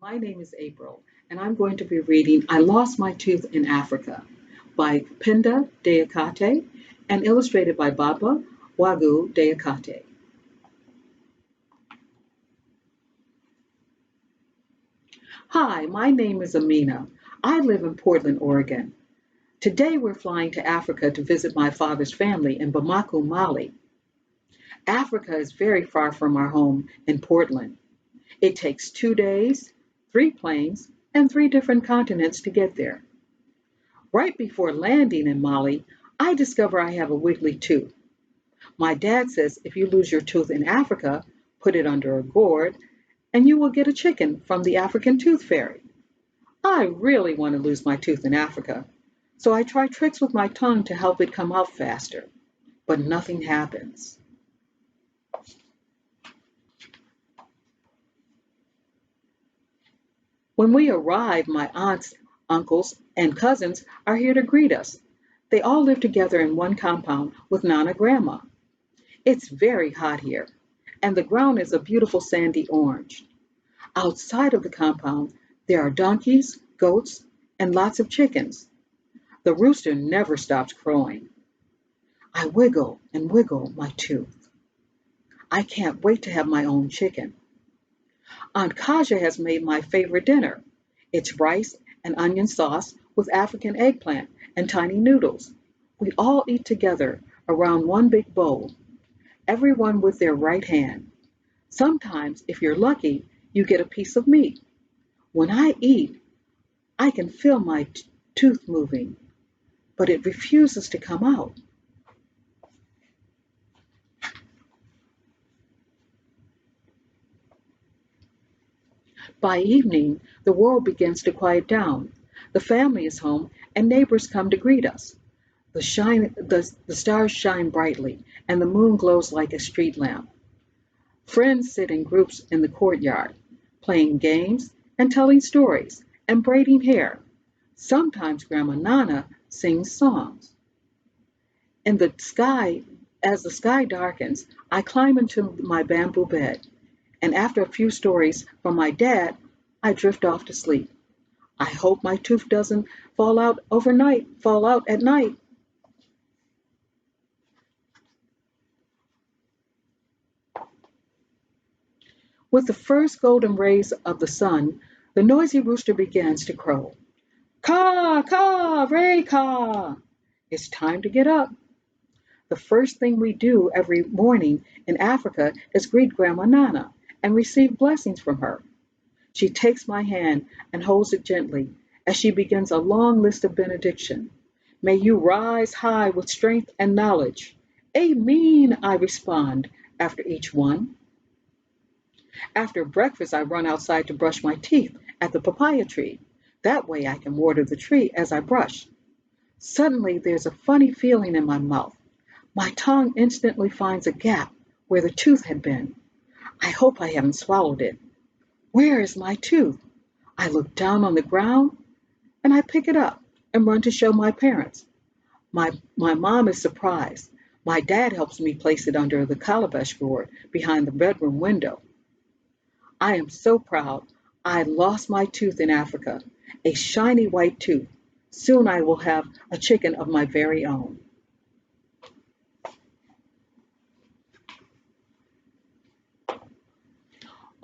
My name is April, and I'm going to be reading I Lost My Tooth in Africa by Penda Diakate and illustrated by Baba Wagué Diakate. Hi, my name is Amina. I live in Portland, Oregon. Today we're flying to Africa to visit my father's family in Bamako, Mali. Africa is very far from our home in Portland. It takes 2 days, 3 planes, and 3 different continents to get there. Right before landing in Mali, I discover I have a wiggly tooth. My dad says if you lose your tooth in Africa, put it under a gourd, and you will get a chicken from the African tooth fairy. I really want to lose my tooth in Africa, so I try tricks with my tongue to help it come out faster, but nothing happens. When we arrive, my aunts, uncles, and cousins are here to greet us. They all live together in one compound with Nana Grandma. It's very hot here, and the ground is a beautiful sandy orange. Outside of the compound, there are donkeys, goats, and lots of chickens. The rooster never stops crowing. I wiggle and wiggle my tooth. I can't wait to have my own chicken. Aunt Kaja has made my favorite dinner. It's rice and onion sauce with African eggplant and tiny noodles. We all eat together around one big bowl, everyone with their right hand. Sometimes, if you're lucky, you get a piece of meat. When I eat, I can feel my tooth moving, but it refuses to come out. By evening, the world begins to quiet down. The family is home, and neighbors come to greet us. The stars shine brightly, and the moon glows like a street lamp. Friends sit in groups in the courtyard, playing games and telling stories and braiding hair. Sometimes Grandma Nana sings songs. In the sky, as the sky darkens, I climb into my bamboo bed, and after a few stories from my dad, I drift off to sleep. I hope my tooth doesn't fall out at night. With the first golden rays of the sun, the noisy rooster begins to crow. Caw, caw, ray, caw. It's time to get up. The first thing we do every morning in Africa is greet Grandma Nana and receive blessings from her. She takes my hand and holds it gently as she begins a long list of benediction. May you rise high with strength and knowledge. Amen, I respond after each one. After breakfast, I run outside to brush my teeth at the papaya tree. That way I can water the tree as I brush. Suddenly, there's a funny feeling in my mouth. My tongue instantly finds a gap where the tooth had been. I hope I haven't swallowed it. Where is my tooth? I look down on the ground and I pick it up and run to show my parents. My mom is surprised. My dad helps me place it under the calabash gourd behind the bedroom window. I am so proud. I lost my tooth in Africa, a shiny white tooth. Soon I will have a chicken of my very own.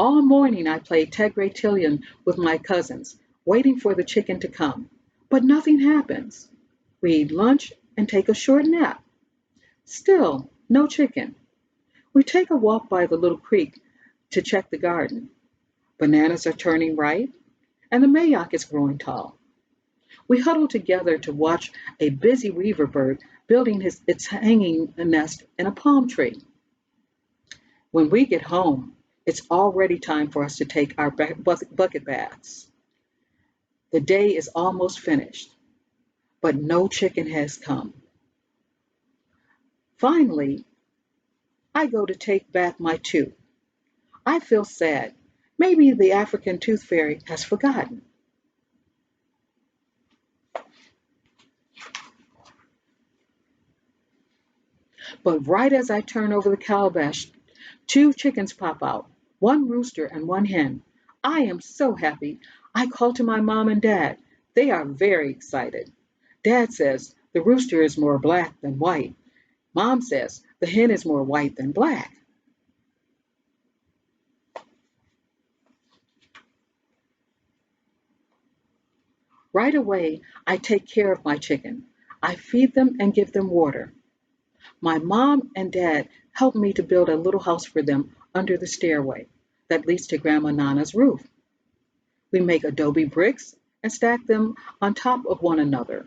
All morning I played Tegretilian with my cousins, waiting for the chicken to come. But nothing happens. We eat lunch and take a short nap. Still, no chicken. We take a walk by the little creek to check the garden. Bananas are turning ripe, and the mayak is growing tall. We huddle together to watch a busy weaver bird building its hanging nest in a palm tree. When we get home, it's already time for us to take our bucket baths. The day is almost finished, but no chicken has come. Finally, I go to take back my tooth. I feel sad. Maybe the African tooth fairy has forgotten. But right as I turn over the calabash, 2 chickens pop out, one rooster and one hen. I am so happy. I called to my mom and dad. They are very excited. Dad says the rooster is more black than white. Mom says the hen is more white than black. Right away, I take care of my chicken. I feed them and give them water. My mom and dad help me to build a little house for them under the stairway that leads to Grandma Nana's roof. We make adobe bricks and stack them on top of one another.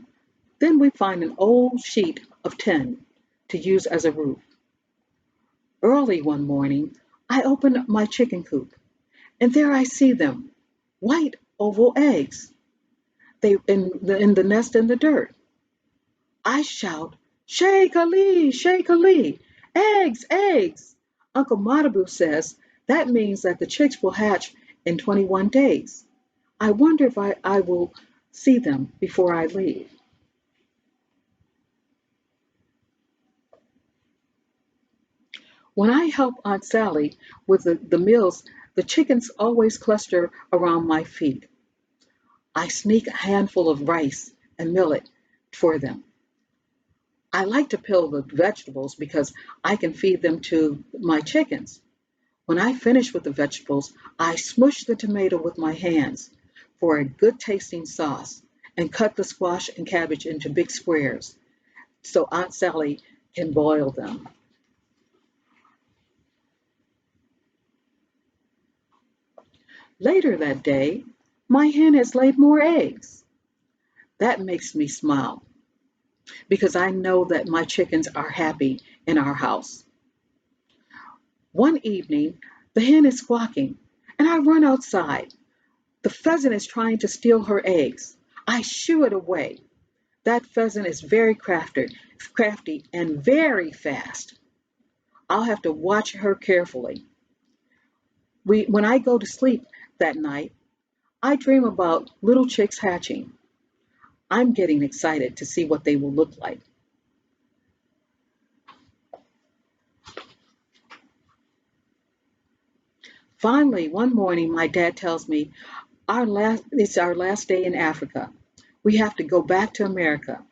Then we find an old sheet of tin to use as a roof. Early one morning, I open up my chicken coop, and there I see them, white oval eggs. They in the nest in the dirt. I shout, Shake Ali, Shake Ali, eggs, eggs. Uncle Matabu says that means that the chicks will hatch in 21 days. I wonder if I will see them before I leave. When I help Aunt Sally with the meals, the chickens always cluster around my feet. I sneak a handful of rice and millet for them. I like to peel the vegetables because I can feed them to my chickens. When I finish with the vegetables, I smush the tomato with my hands for a good tasting sauce and cut the squash and cabbage into big squares so Aunt Sally can boil them. Later that day, my hen has laid more eggs. That makes me smile because I know that my chickens are happy in our house. One evening, the hen is squawking, and I run outside. The pheasant is trying to steal her eggs. I shoo it away. That pheasant is very crafty and very fast. I'll have to watch her carefully. When I go to sleep that night, I dream about little chicks hatching. I'm getting excited to see what they will look like. Finally, one morning, my dad tells me it's our last day in Africa. We have to go back to America.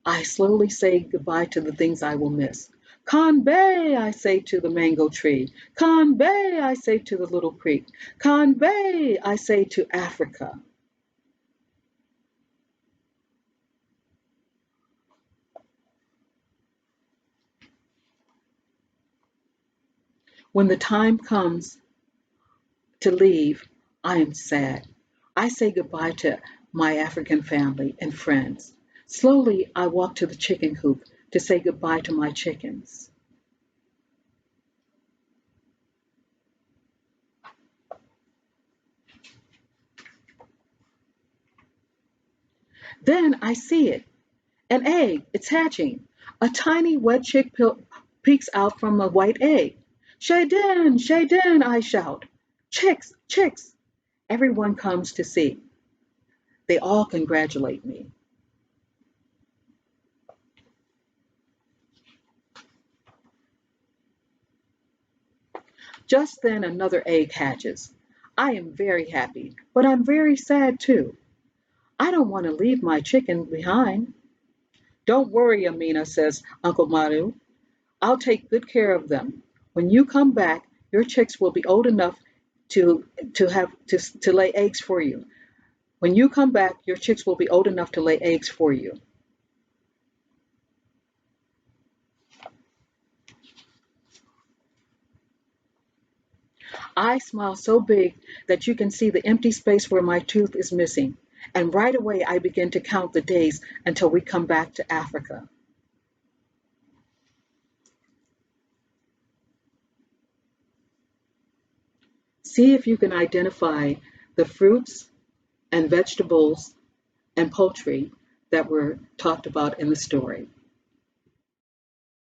I slowly say goodbye to the things I will miss. Conbay, I say to the mango tree. Conbay, I say to the little creek. Conbay, I say to Africa. When the time comes to leave, I am sad. I say goodbye to my African family and friends. Slowly, I walk to the chicken coop to say goodbye to my chickens. Then I see it. An egg, it's hatching. A tiny wet chick peeks out from a white egg. Shaden, Shaden, I shout. Chicks, chicks. Everyone comes to see. They all congratulate me. Just then another egg hatches. I am very happy, but I'm very sad too. I don't want to leave my chicken behind. Don't worry, Amina, says Uncle Madu. I'll take good care of them. When you come back, your chicks will be old enough to lay eggs for you. When you come back, your chicks will be old enough to lay eggs for you. I smile so big that you can see the empty space where my tooth is missing. And right away, I begin to count the days until we come back to Africa. See if you can identify the fruits and vegetables and poultry that were talked about in the story.